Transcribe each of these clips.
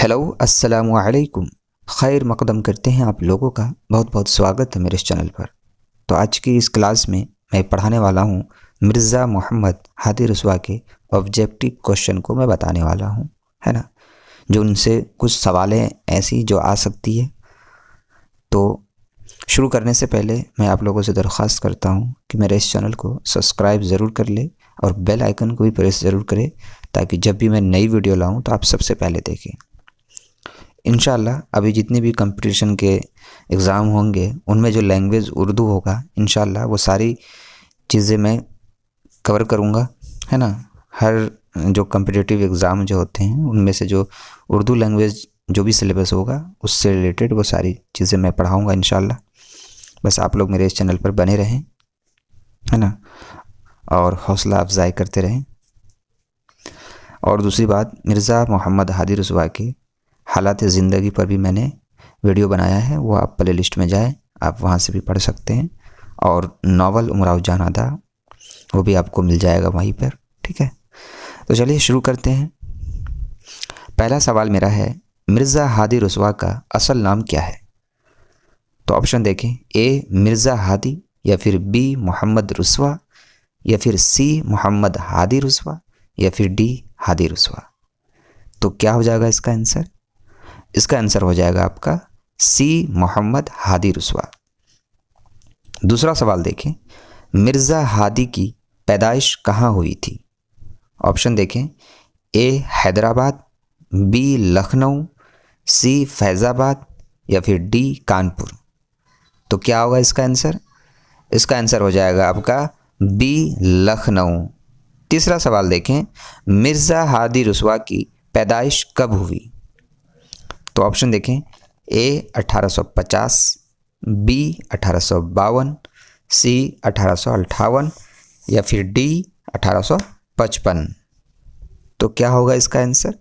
Hello अस्सलामु अलैकुम। खैर मक़दम करते हैं आप लोगों का बहुत बहुत स्वागत है मेरे इस चैनल पर। तो आज की इस क्लास में मैं पढ़ाने वाला हूँ मिर्ज़ा मोहम्मद हादी रसवा के ऑब्जेक्टिव क्वेश्चन को मैं बताने वाला हूँ, है ना। जो उनसे कुछ सवालें ऐसी जो आ सकती है। तो शुरू करने से पहले मैं आप लोगों से दरख्वास्त करता हूँ कि मेरे इस चैनल को सब्सक्राइब ज़रूर कर ले और बेल आइकन को भी प्रेस ज़रूर करें, ताकि जब भी मैं नई वीडियो लाऊँ तो आप सबसे पहले देखें। इंशाल्लाह अभी जितने भी कंपटीशन के एग्ज़ाम होंगे उनमें जो लैंग्वेज उर्दू होगा, इंशाल्लाह वो सारी चीज़ें मैं कवर करूँगा, है ना। हर जो कम्पिटिटिव एग्ज़ाम जो होते हैं उनमें से जो उर्दू लैंग्वेज जो भी सिलेबस होगा उससे रिलेटेड वो सारी चीज़ें मैं पढ़ाऊँगा इंशाल्लाह। बस आप लोग मेरे इस चैनल पर बने रहें, है ना, और हौसला अफजाई करते रहें। और दूसरी बात, मिर्ज़ा मोहम्मद हादी रसवा के हालात ज़िंदगी पर भी मैंने वीडियो बनाया है, वो आप प्ले लिस्ट में जाएँ, आप वहाँ से भी पढ़ सकते हैं। और नावल उमराव जान अदा वो भी आपको मिल जाएगा वहीं पर, ठीक है। तो चलिए शुरू करते हैं। पहला सवाल मेरा है, मिर्ज़ा हादी रसवा का असल नाम क्या है? तो ऑप्शन देखें, ए मिर्ज़ा हादी, या फिर बी मोहम्मद रसवा, या फिर सी मोहम्मद हादी रसवा, या फिर डी हादी रसवा। तो क्या हो जाएगा इसका आंसर? इसका आंसर हो जाएगा आपका सी मोहम्मद हादी रसवा। दूसरा सवाल देखें, मिर्ज़ा हादी की पैदाइश कहाँ हुई थी? ऑप्शन देखें, ए हैदराबाद, बी लखनऊ, सी फैज़ाबाद, या फिर डी कानपुर। तो क्या होगा इसका आंसर? इसका आंसर हो जाएगा आपका बी लखनऊ। तीसरा सवाल देखें, मिर्ज़ा हादी रसवा की पैदाइश कब हुई? तो ऑप्शन देखें, ए 1850, बी 1852, सी 1858, या फिर डी 1855। तो क्या होगा इसका आंसर?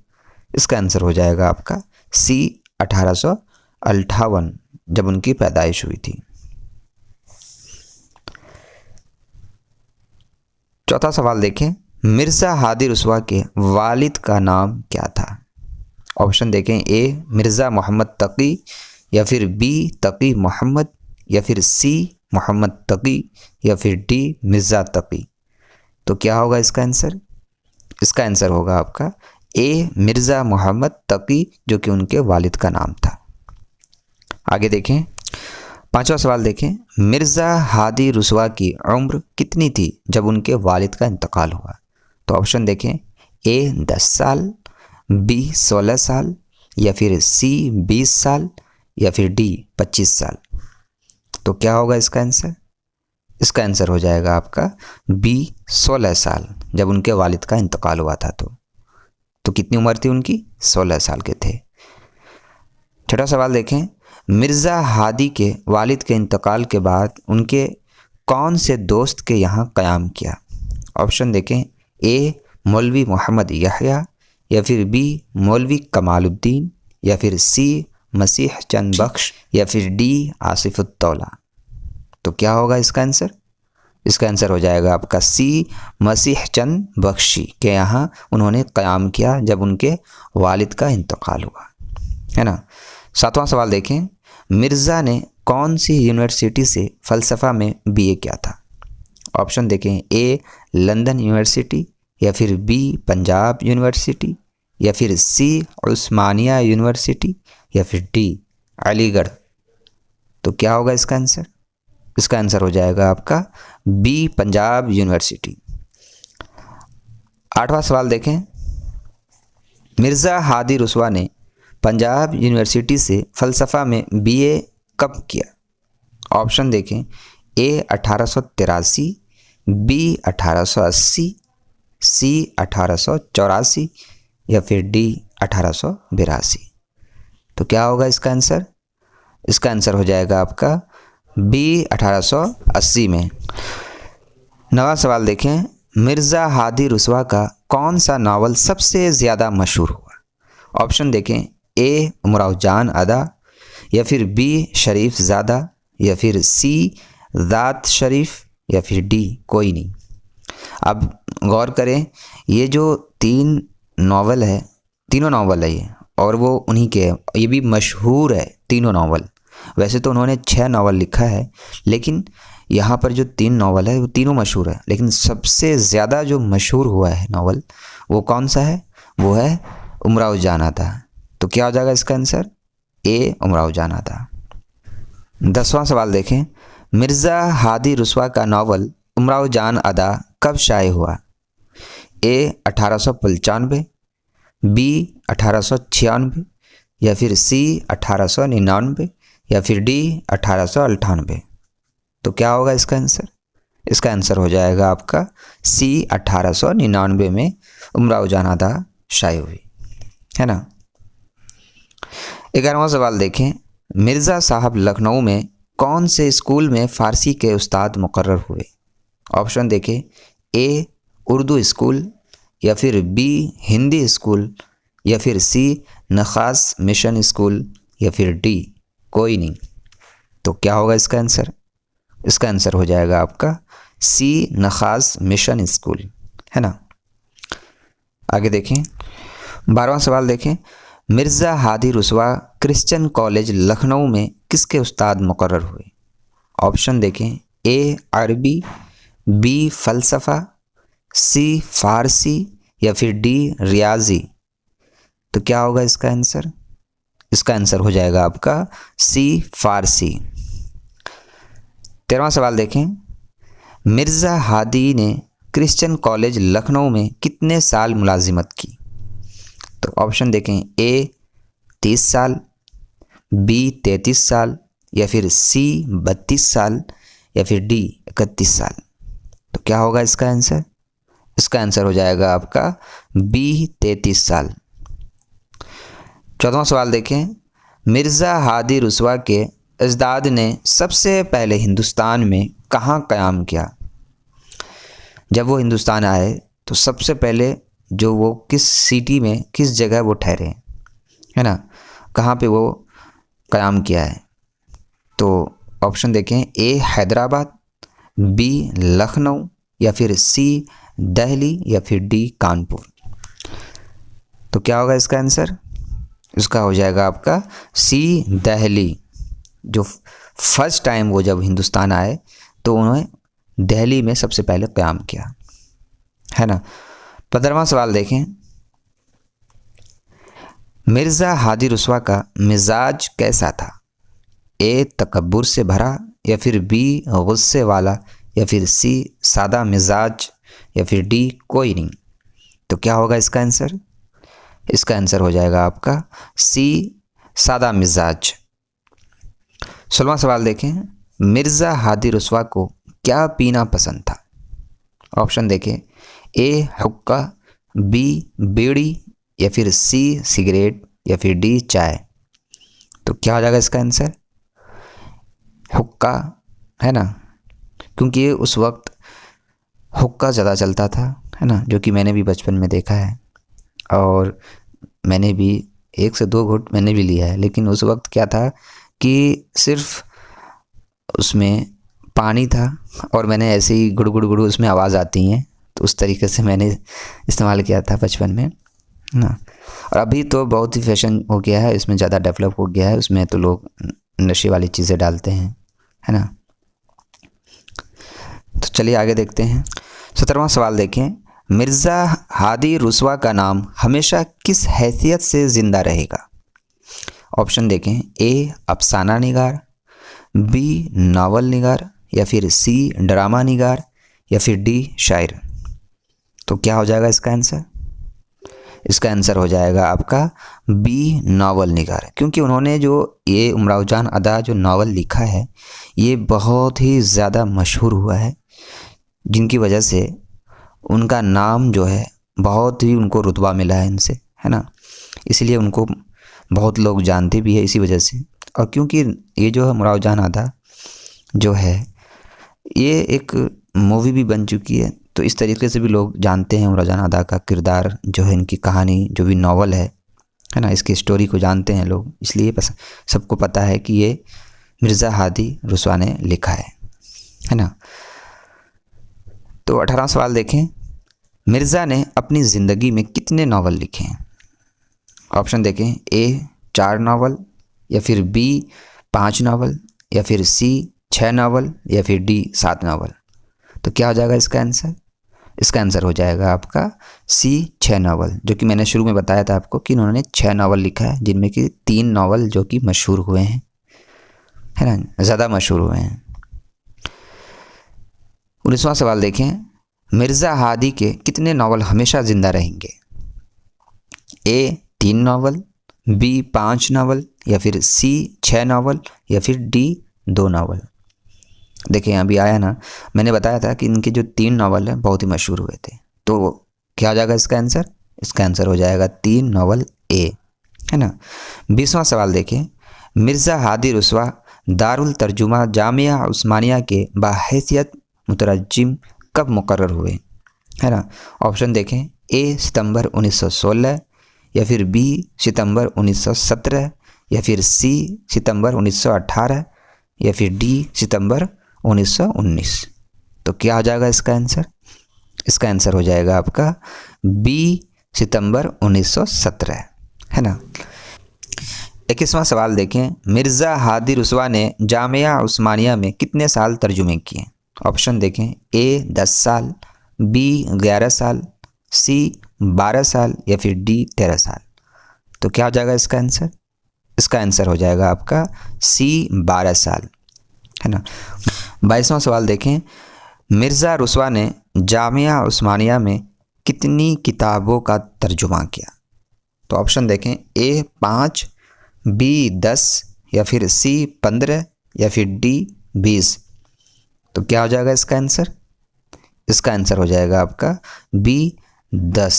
इसका आंसर हो जाएगा आपका सी 1858, जब उनकी पैदाइश हुई थी। चौथा सवाल देखें, मिर्ज़ा हादी रसवा के वालिद का नाम क्या था? ऑप्शन देखें, ए मिर्ज़ा मोहम्मद तकी, या फिर बी तकी मोहम्मद, या फिर सी मोहम्मद तकी, या फिर डी मिर्ज़ा तकी। तो क्या होगा इसका आंसर? इसका आंसर होगा आपका ए मिर्ज़ा मोहम्मद तकी, जो कि उनके वालिद का नाम था। आगे देखें, पांचवा सवाल देखें, मिर्ज़ा हादी रसवा की उम्र कितनी थी जब उनके वालिद का इंतकाल हुआ? तो ऑप्शन देखें, ए 10 साल, बी 16 साल, या फिर सी 20 साल, या फिर डी 25 साल। तो क्या होगा इसका आंसर? इसका आंसर हो जाएगा आपका बी 16 साल, जब उनके वालिद का इंतकाल हुआ था। तो कितनी उम्र थी उनकी? 16 साल के थे। छठा सवाल देखें, मिर्ज़ा हादी के वालिद के इंतकाल के बाद उनके कौन से दोस्त के यहाँ क़याम किया? ऑप्शन देखें, ए मौलवी मोहम्मद यहया, या फिर बी मौलवी कमालुद्दीन, या फिर सी मसीह चंद बख्श, या फिर डी आसिफुद्दौला। तो क्या होगा इसका आंसर? इसका आंसर हो जाएगा आपका सी मसीह चंद बख्शी के यहाँ उन्होंने क़याम किया जब उनके वालिद का इंतकाल हुआ, है ना। सातवां सवाल देखें, मिर्ज़ा ने कौन सी यूनिवर्सिटी से फ़लसफ़ा में बीए किया था? ऑप्शन देखें, ए लंदन यूनिवर्सिटी, या फिर बी पंजाब यूनिवर्सिटी, या फिर सी उस्मानिया यूनिवर्सिटी, या फिर डी अलीगढ़। तो क्या होगा इसका आंसर? इसका आंसर हो जाएगा आपका बी पंजाब यूनिवर्सिटी। आठवां सवाल देखें, मिर्ज़ा हादी रसवा ने पंजाब यूनिवर्सिटी से फ़लसफ़ा में बीए कब किया? ऑप्शन देखें, ए 1883, बी 1880, सी 1884, या फिर डी 1882। तो क्या होगा इसका आंसर? इसका आंसर हो जाएगा आपका बी 1880 में। नवा सवाल देखें, मिर्ज़ा हादी रसवा का कौन सा नावल सबसे ज़्यादा मशहूर हुआ? ऑप्शन देखें, ए उमराव जान अदा, या फिर बी शरीफ ज़ादा, या फिर सी ज़ात शरीफ, या फिर डी कोई नहीं। अब गौर करें, ये जो तीनों नावल है ये और वो उन्हीं के हैं। ये भी मशहूर है तीनों नावल। वैसे तो उन्होंने 6 नावल लिखा है, लेकिन यहाँ पर जो 3 नावल है वो तीनों मशहूर है, लेकिन सबसे ज़्यादा जो मशहूर हुआ है नावल वो कौन सा है? वो है उमराव जान आता। तो क्या हो जाएगा इसका आंसर? ए, उमराव जान आता। 10वां सवाल देखें। मिर्ज़ा हादी रुस्वा का नावल उमराव जान अदा कब शाये हुआ? ए 1895, बी 1896, या फिर सी 1899, या फिर डी 1898। तो क्या होगा इसका आंसर? इसका आंसर हो जाएगा आपका सी 1899 में उमराव जान अदा शाये हुई, है ना। 11वां सवाल देखें। मिर्ज़ा साहब लखनऊ में कौन से स्कूल में फ़ारसी के उस्ताद मुकर्रर हुए? ऑप्शन देखें। ए उर्दू स्कूल, या फिर बी हिंदी स्कूल, या फिर सी नखास मिशन स्कूल, या फिर डी कोई नहीं। तो क्या होगा इसका आंसर? इसका आंसर हो जाएगा आपका सी नखास मिशन स्कूल, है ना। आगे देखें। 12वां सवाल देखें। मिर्ज़ा हादी रुस्वा क्रिश्चियन कॉलेज लखनऊ में किसके उस्ताद मुकर्रर हुए? ऑप्शन देखें। ए अरबी, बी फ़लसफ़ा, सी फ़ारसी, या फिर डी रियाजी। तो क्या होगा इसका आंसर? इसका आंसर हो जाएगा आपका सी फ़ारसी। 13वां सवाल देखें। मिर्ज़ा हादी ने क्रिश्चियन कॉलेज लखनऊ में कितने साल मुलाजिमत की? तो ऑप्शन देखें। ए 30 साल, बी 33 साल, या फिर सी 32 साल, या फिर डी 31 साल। तो क्या होगा इसका आंसर? इसका आंसर हो जाएगा आपका बी 33 साल। 14वां सवाल देखें। मिर्ज़ा हादी रुस्वा के अजदाद ने सबसे पहले हिंदुस्तान में कहाँ क़याम किया? जब वो हिंदुस्तान आए तो सबसे पहले जो वो किस सिटी में, किस जगह वो ठहरे, है ना, कहाँ पे वो क़याम किया है? तो ऑप्शन देखें। ए हैदराबाद, बी लखनऊ, या फिर सी दिल्ली, या फिर डी कानपुर। तो क्या होगा इसका आंसर? इसका हो जाएगा आपका सी दिल्ली। जो फर्स्ट टाइम वो जब हिंदुस्तान आए तो उन्होंने दिल्ली में सबसे पहले क़याम किया, है ना। 15वां सवाल देखें। मिर्ज़ा हादी रुस्वा का मिजाज कैसा था? ए तकब्बुर से भरा, या फिर बी गुस्से वाला, या फिर सी सादा मिजाज, या फिर डी कोई नहीं। तो क्या होगा इसका आंसर? इसका आंसर हो जाएगा आपका सी सादा मिजाज। 16वां सवाल देखें। मिर्ज़ा हादी रुस्वा को क्या पीना पसंद था? ऑप्शन देखें। ए हुक्का, बी बीड़ी, या फिर सी सिगरेट, या फिर डी चाय। तो क्या हो जाएगा इसका आंसर? हुक्का, है ना, क्योंकि उस वक्त हुक्का ज़्यादा चलता था, है ना, जो कि मैंने भी बचपन में देखा है, और मैंने भी 1 से 2 घूंट मैंने भी लिया है। लेकिन उस वक्त क्या था कि सिर्फ उसमें पानी था, और मैंने ऐसे ही गुड़ गुड़ गुड़ उसमें आवाज़ आती हैं, तो उस तरीके से मैंने इस्तेमाल किया था बचपन में, ना। और अभी तो बहुत ही फैशन हो गया है, इसमें ज़्यादा डेवलप हो गया है, उसमें तो लोग नशे वाली चीज़ें डालते हैं, है ना। तो चलिए आगे देखते हैं। 17वां सवाल देखें। मिर्ज़ा हादी रुस्वा का नाम हमेशा किस हैसियत से ज़िंदा रहेगा? ऑप्शन देखें। ए अफसाना निगार, बी नावल निगार, या फिर सी ड्रामा निगार, या फिर डी शायर। तो क्या हो जाएगा इसका आंसर? इसका आंसर हो जाएगा आपका बी नावल निगार, क्योंकि उन्होंने जो ये उमराव जान अदा जो नावल लिखा है ये बहुत ही ज़्यादा मशहूर हुआ है, जिनकी वजह से उनका नाम जो है बहुत ही उनको रुतबा मिला है इनसे, है ना। इसलिए उनको बहुत लोग जानते भी है इसी वजह से। और क्योंकि ये जो है उमराव जान अदा जो है ये एक मूवी भी बन चुकी है, तो इस तरीके से भी लोग जानते हैं उमराव जान अदा का किरदार जो है, इनकी कहानी जो भी नावल है ना, इसकी स्टोरी को जानते हैं लोग, इसलिए सबको पता है कि ये मिर्ज़ा हादी रुस्वा ने लिखा है ना। तो 18वां सवाल देखें। मिर्ज़ा ने अपनी ज़िंदगी में कितने नावल लिखे हैं? ऑप्शन देखें, ए 4 नावल, या फिर बी 5 नावल, या फिर सी 6 नावल, या फिर डी 7 नावल। तो क्या हो जाएगा इसका आंसर? इसका आंसर हो जाएगा आपका सी 6 नावल, जो कि मैंने शुरू में बताया था आपको कि उन्होंने 6 नावल लिखा है, जिनमें कि 3 नावल जो कि मशहूर हुए हैं, है ना, ज़्यादा मशहूर हुए हैं। 19वां सवाल देखें, मिर्ज़ा हादी के कितने नावल हमेशा ज़िंदा रहेंगे? ए 3 नावल, बी 5 नावल, या फिर सी 6 नावल, या फिर डी 2 नावल। देखिए अभी आया ना, मैंने बताया था कि इनके जो 3 नावल हैं बहुत ही मशहूर हुए थे। तो क्या हो जाएगा इसका आंसर? इसका आंसर हो जाएगा 3 नावल ए, है ना। 20वां सवाल देखें, मिर्ज़ा हादी रुस्वा दारुल तर्जुमा जामिया उस्मानिया के बाहैसियत मुतरज्जिम कब मुकर्रर हुए? है ना। ऑप्शन देखें, ए सितंबर 1916, या फिर बी सितंबर 1917, या फिर सी सितंबर 1918, या फिर डी सितंबर 1919। तो क्या हो जाएगा इसका आंसर? इसका आंसर हो जाएगा आपका बी सितंबर 1917, है ना। 21वां सवाल देखें, मिर्ज़ा हादी रुस्वा ने जामिया उस्मानिया में कितने साल तर्जुमे किए? ऑप्शन देखें, ए 10 साल, बी 11 साल, सी 12 साल, या फिर डी 13 साल। तो क्या हो जाएगा इसका आंसर? इसका आंसर हो जाएगा आपका सी 12 साल, है ना। 22वां सवाल देखें, मिर्ज़ा रुस्वा ने जामिया उस्मानिया में कितनी किताबों का तर्जुमा किया? तो ऑप्शन देखें, ए 5, बी 10, या फिर सी 15, या फिर डी 20। तो क्या हो जाएगा इसका आंसर? इसका आंसर हो जाएगा आपका बी 10।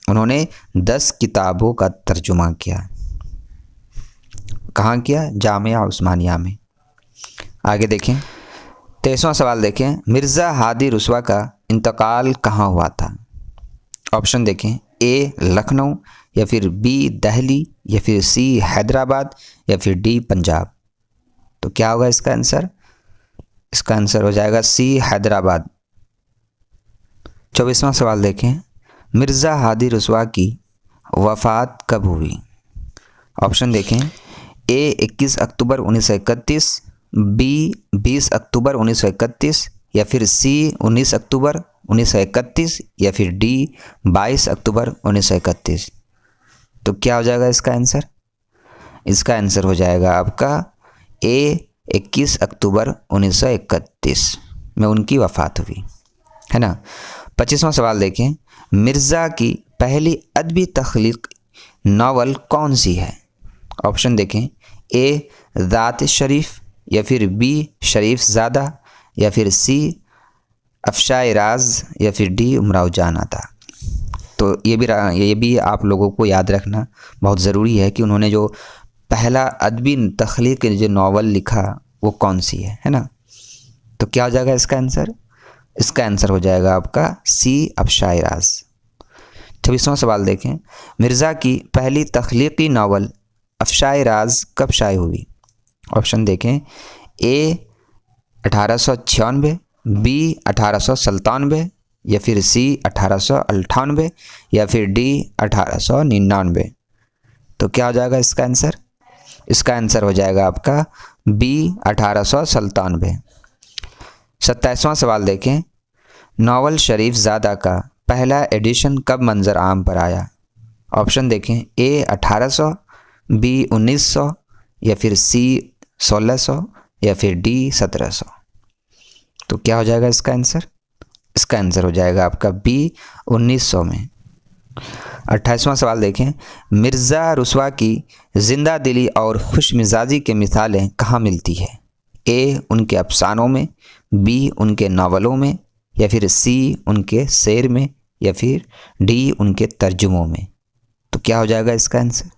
उन्होंने 10 किताबों का तर्जुमा किया। कहाँ किया? जामिया उस्मानिया में। आगे देखें, 23वां सवाल देखें, मिर्ज़ा हादी रुस्वा का इंतकाल कहाँ हुआ था? ऑप्शन देखें, ए लखनऊ, या फिर बी दिल्ली, या फिर सी हैदराबाद, या फिर डी पंजाब। तो क्या होगा इसका आंसर? इसका आंसर हो जाएगा सी हैदराबाद। 24वां सवाल देखें, मिर्ज़ा हादी रुस्वा की वफ़ात कब हुई? ऑप्शन देखें, ए 21 अक्टूबर 1931, बी 20 अक्टूबर 1931, या फिर सी 19 अक्टूबर 1931, या फिर डी 22 अक्टूबर 1931। तो क्या हो जाएगा इसका आंसर? इसका आंसर हो जाएगा आपका ए 21 अक्टूबर 1931 में उनकी वफ़ात हुई, है ना। 25वां सवाल देखें, मिर्ज़ा की पहली अदबी तख्लीक नावल कौन सी है? ऑप्शन देखें, ए ज़ात शरीफ, या फिर बी शरीफ ज़ादा, या फिर सी अफ़शाए राज, या फिर डी उमराव जान आता। तो ये भी आप लोगों को याद रखना बहुत ज़रूरी है कि उन्होंने जो पहला अदबी तख्लीक जो नावल लिखा वो कौन सी है ना। तो क्या हो जाएगा इसका आंसर? इसका आंसर हो जाएगा आपका सी अफ़शाए राज। 26वां सवाल देखें, मिर्ज़ा की पहली तख्लीकी नावल अफ़शाए राज कब शाये हुई? ऑप्शन देखें, ए 1896, बी 1897, या फिर सी 1898, या फिर डी 1899। तो क्या हो जाएगा इसका आंसर? इसका आंसर हो जाएगा आपका बी 1897। 27वां सवाल देखें, नावल शरीफ ज़ादा का पहला एडिशन कब मंजर आम पर आया? ऑप्शन देखें, ए 1800, बी 1900, या फिर सी 1600, या फिर डी 1700। तो क्या हो जाएगा इसका आंसर? इसका आंसर हो जाएगा आपका बी 1900 में। 28वां सवाल देखें, मिर्ज़ा रुस्वा की ज़िंदा दिली और खुश मिजाजी के मिसालें कहाँ मिलती है? ए उनके अफसानों में, बी उनके नावलों में, या फिर सी उनके शेर में, या फिर डी उनके तर्जुमों में। तो क्या हो जाएगा इसका आंसर?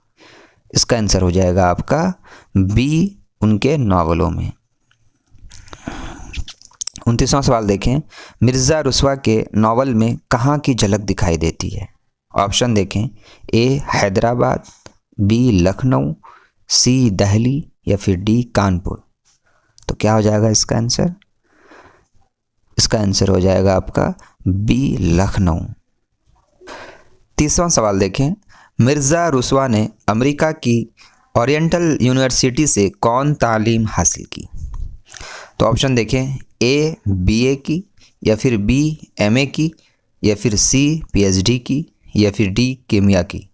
इसका आंसर हो जाएगा आपका बी उनके नावलों में। 29वां सवाल देखें, मिर्ज़ा रुस्वा के नावल में कहाँ की झलक दिखाई देती है? ऑप्शन देखें, ए हैदराबाद, बी लखनऊ, सी दिल्ली, या फिर डी कानपुर। तो क्या हो जाएगा इसका आंसर? इसका आंसर हो जाएगा आपका बी लखनऊ। 30वां सवाल देखें, मिर्ज़ा रुस्वा ने अमेरिका की ओरिएंटल यूनिवर्सिटी से कौन तालीम हासिल की? तो ऑप्शन देखें, ए बीए की, या फिर बी एमए की, या फिर सी पीएचडी की, या फिर डी केमिया की।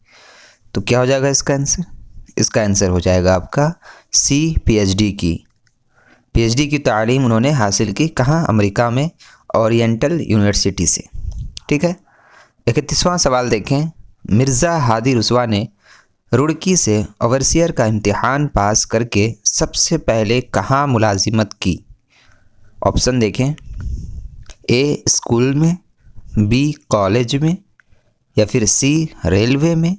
तो क्या हो जाएगा इसका आंसर? इसका आंसर हो जाएगा आपका सी पीएचडी की। पीएचडी की तालीम उन्होंने हासिल की कहाँ? अमेरिका में ओरिएंटल यूनिवर्सिटी से। ठीक है। 31वां सवाल देखें, मिर्ज़ा हादी रुस्वा ने रुड़की से ओवरसियर का इम्तिहान पास करके सबसे पहले कहाँ मुलाजिमत की? ऑप्शन देखें, ए स्कूल में, बी कॉलेज में, या फिर सी रेलवे में,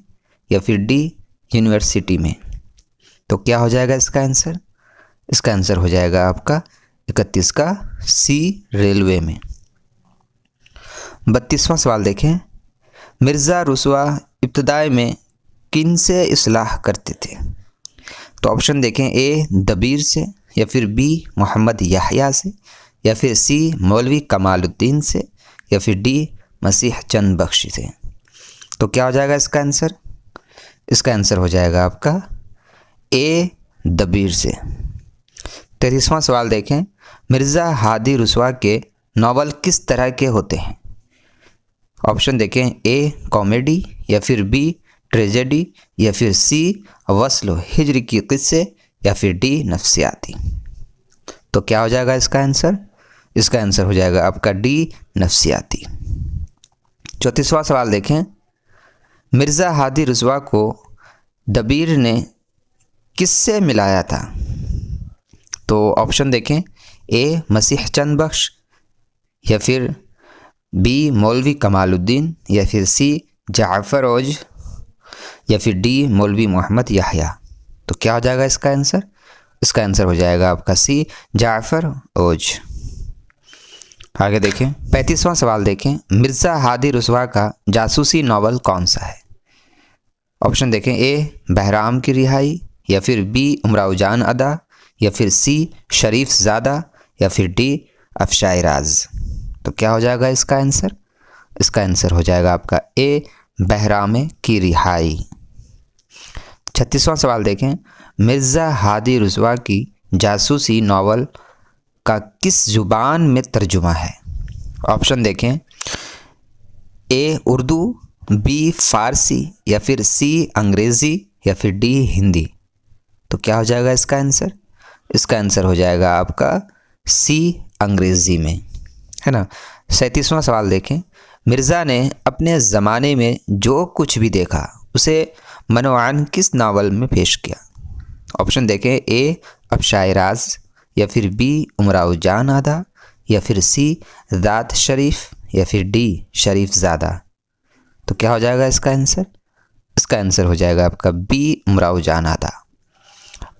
या फिर डी यूनिवर्सिटी में। तो क्या हो जाएगा इसका आंसर? इसका आंसर हो जाएगा आपका 31 का सी रेलवे में। 32वां सवाल देखें, मिर्ज़ा रुस्वा इब्तदाई में किन से इस्लाह करते थे? तो ऑप्शन देखें, ए दबीर से, या फिर बी मोहम्मद याह्या से, या फिर सी मौलवी कमालुद्दीन से, या फिर डी मसीह चंद बख्शी से। तो क्या हो जाएगा इसका आंसर? इसका आंसर हो जाएगा आपका ए दबीर से। 33वां सवाल देखें, मिर्ज़ा हादी रुस्वा के नावल किस तरह के होते हैं? ऑप्शन देखें, ए कॉमेडी, या फिर बी ट्रेजेडी, या फिर सी वस्ल हिजर की किस्से, या फिर डी नफ्सियाती। तो क्या हो जाएगा इसका आंसर? इसका आंसर हो जाएगा आपका डी नफ्सियाती। 34वां सवाल देखें, मिर्ज़ा हादी रुस्वा को दबीर ने किससे मिलाया था? तो ऑप्शन देखें, ए मसीह चंद बख्श, या फिर बी मौलवी कमालुद्दीन, या फिर सी जाफ़र ओज, या फिर डी मौलवी मोहम्मद याह्या। तो क्या हो जाएगा इसका आंसर? इसका आंसर हो जाएगा आपका सी जाफ़र ओज। आगे देखें, 35वां सवाल देखें, मिर्ज़ा हादी रुस्वा का जासूसी नावल कौन सा है? ऑप्शन देखें, ए बहराम की रिहाई, या फिर बी उमराव जान अदा, या फिर सी शरीफ ज़ादा, या फिर डी अफशाए राज। तो क्या हो जाएगा इसका आंसर? इसका आंसर हो जाएगा आपका ए बहराम की रिहाई। 36वां सवाल देखें, मिर्ज़ा हादी रुस्वा की जासूसी नावल का किस ज़ुबान में तर्जुमा है? ऑप्शन देखें, ए उर्दू, बी फ़ारसी, या फिर सी अंग्रेज़ी, या फिर डी हिंदी। तो क्या हो जाएगा इसका आंसर? इसका आंसर हो जाएगा आपका सी अंग्रेज़ी में, है ना। 37वां सवाल देखें, मिर्ज़ा ने अपने ज़माने में जो कुछ भी देखा उसे मनवान किस नावल में पेश किया? ऑप्शन देखें, ए अफशाए राज, या फिर बी उमराव जान आदा, या फिर सी ज़ात शरीफ, या फिर डी शरीफ ज़ादा। तो क्या हो जाएगा इसका आंसर? इसका आंसर हो जाएगा आपका बी उमराव जान आदा।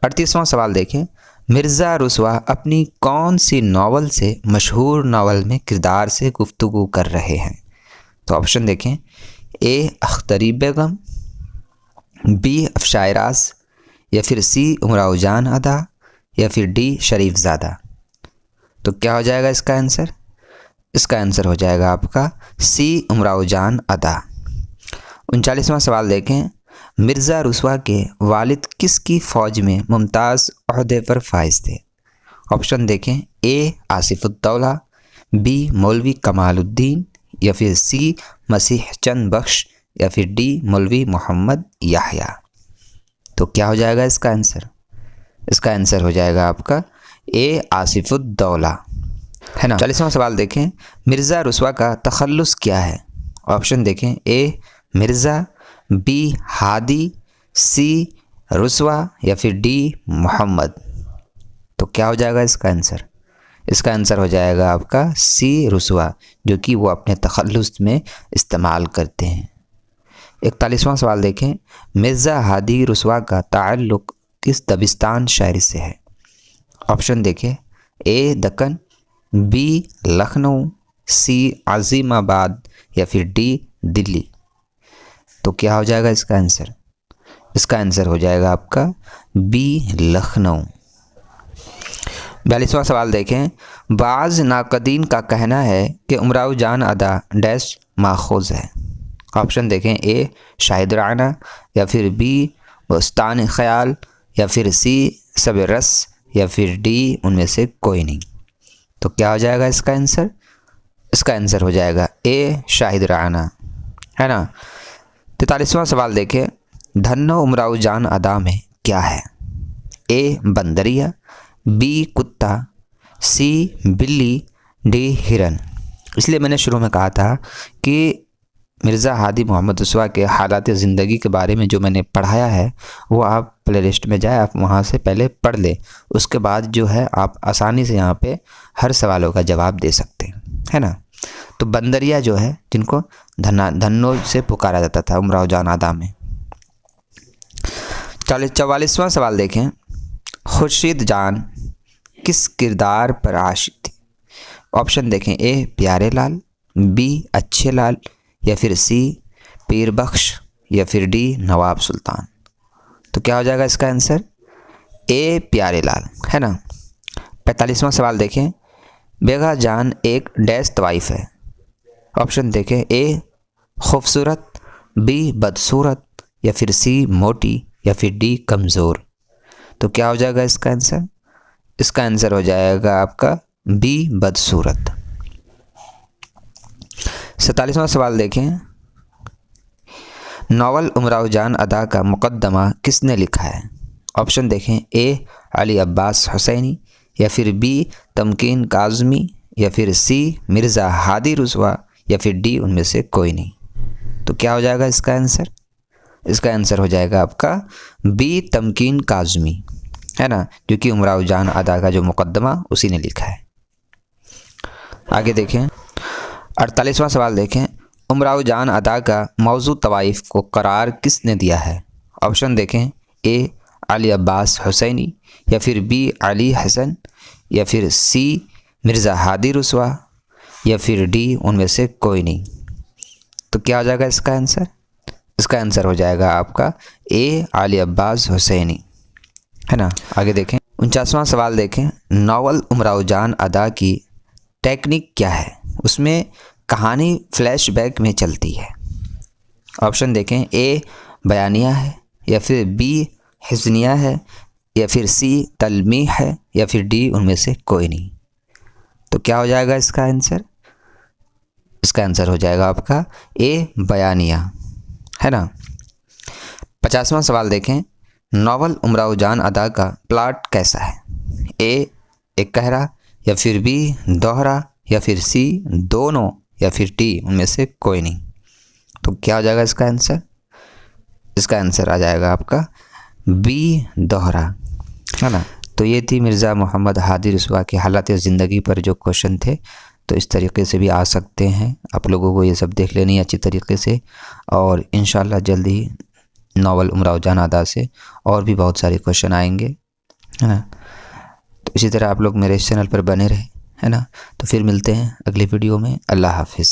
38वां सवाल देखें, मिर्ज़ा रुस्वा अपनी कौन सी नावल से मशहूर नावल में किरदार से गुफ्तगू कर रहे हैं? तो ऑप्शन देखें, ए अख्तरी बेगम, बी अफशाए राज, या फिर सी उमराव जान अदा, या फिर डी शरीफ ज़ादा। तो क्या हो जाएगा इसका आंसर? इसका आंसर हो जाएगा आपका सी उमराव जान अदा। 39वां सवाल देखें, मिर्ज़ा रुस्वा के वालिद किसकी फ़ौज में मुमताज़ ओहदे पर फाइज थे? ऑप्शन देखें, ए आसिफुद्दौला, बी मौलवी कमालुद्दीन, या फिर सी मसीह चंद बख्श, या फिर डी मौलवी मोहम्मद याह्या। तो क्या हो जाएगा इसका आंसर? इसका आंसर हो जाएगा आपका ए आसिफुद्दौला, है ना। 40वां सवाल देखें, मिर्ज़ा रुस्वा का तखल्लुस क्या है? ऑप्शन देखें, ए मिर्ज़ा, बी हादी, सी रुस्वा, या फिर डी मोहम्मद। तो क्या हो जाएगा इसका आंसर? इसका आंसर हो जाएगा आपका सी रुस्वा, जो कि वो अपने तखल्लुस में इस्तेमाल करते हैं। 41वां सवाल देखें, मिर्ज़ा हादी रुस्वा का ताल्लुक़ किस दबिस्तान शायरी से है? ऑप्शन देखें, ए दक्कन, बी लखनऊ, सी अज़ीमाबाद, या फिर डी दिल्ली। तो क्या हो जाएगा इसका आंसर? इसका आंसर हो जाएगा आपका बी लखनऊ। 42वां सवाल देखें, बाज़ नाक़दीन का कहना है कि उमराव जान अदा डैश माखूज़ है। ऑप्शन देखें, ए शाहिद राना, या फिर बी बुस्तान ख्याल, या फिर सी सब रस, या फिर डी उनमें से कोई नहीं। तो क्या हो जाएगा इसका आंसर? इसका आंसर हो जाएगा ए शाहिद राना, है ना। 43वां सवाल देखें, धन्नो उमराव जान अदा में क्या है? ए बंदरिया, बी कुत्ता, सी बिल्ली, डी हिरन। इसलिए मैंने शुरू में कहा था कि मिर्ज़ा हादी मोहम्मद रसूआ के हालात ज़िंदगी के बारे में जो मैंने पढ़ाया है वो आप प्ले लिस्ट में जाए, आप वहाँ से पहले पढ़ लें, उसके बाद जो है आप आसानी से यहाँ पे हर सवालों का जवाब दे सकते हैं, है ना। तो बंदरिया जो है जिनको धन्नो से पुकारा जाता था उमराव जान अदा में। 44वां सवाल देखें, खुर्शीद जान किस किरदार पर आशिक थी? ऑप्शन देखें, ए प्यारे लाल, बी अच्छे लाल, या फिर सी पीर बख्श, या फिर डी नवाब सुल्तान। तो क्या हो जाएगा इसका आंसर? ए प्यारे लाल, है ना। 45वां सवाल देखें, बेगा जान एक डैश तवाइफ है। ऑप्शन देखें, ए खूबसूरत, बी बदसूरत, या फिर सी मोटी, या फिर डी कमज़ोर। तो क्या हो जाएगा इसका आंसर? इसका आंसर हो जाएगा आपका बी बदसूरत। 47वां सवाल देखें, नावल उमराव जान अदा का मुकद्दमा किसने लिखा है? ऑप्शन देखें, ए अली अब्बास हुसैनी, या फिर बी तमकीन काज़मी, या फिर सी मिर्ज़ा हादी रसूआ, या फिर डी उनमें से कोई नहीं। तो क्या हो जाएगा इसका आंसर? इसका आंसर हो जाएगा आपका बी तमकीन काज़मी, है ना, क्योंकि उमराव जान अदा का जो मुकद्दमा उसी ने लिखा है। आगे देखें, 48वां सवाल देखें, उमराव जान अदा का मौजू तवाइफ को करार किसने दिया है? ऑप्शन देखें, ए अली अब्बास हुसैनी, या फिर बी अली हसन, या फिर सी मिर्ज़ा हादी रसूआ, या फिर डी उनमें से कोई नहीं। तो क्या हो जाएगा इसका आंसर? इसका आंसर हो जाएगा आपका ए अली अब्बास हुसैनी, है ना। आगे देखें, 49वां सवाल देखें, नावल उमराव जान अदा की टेक्निक क्या है? उसमें कहानी फ्लैशबैक में चलती है। ऑप्शन देखें, ए बयानिया है, या फिर बी हिज़निया है, या फिर सी तलमीह है, या फिर डी उनमें से कोई नहीं। तो क्या हो जाएगा इसका आंसर? इसका आंसर हो जाएगा आपका ए बयानिया, है ना। 50वां सवाल देखें, नावल उमराव जान अदा का प्लॉट कैसा है? ए एक कहरा, या फिर बी दोहरा, या फिर सी दोनों, या फिर डी उनमें से कोई नहीं। तो क्या हो जाएगा इसका आंसर? इसका आंसर आ जाएगा आपका बी दोहरा, है ना। तो ये थी मिर्ज़ा मोहम्मद हादी रसूआ के हालात ज़िंदगी पर जो क्वेश्चन थे। तो इस तरीके से भी आ सकते हैं, आप लोगों को ये सब देख लेनी है अच्छी तरीके से, और इंशाल्लाह जल्दी ही नावल उमराव जान अदा से और भी बहुत सारे क्वेश्चन आएंगे, है ना। तो इसी तरह आप लोग मेरे इस चैनल पर बने रहे, है ना। तो फिर मिलते हैं अगली वीडियो में। अल्लाह हाफिज़।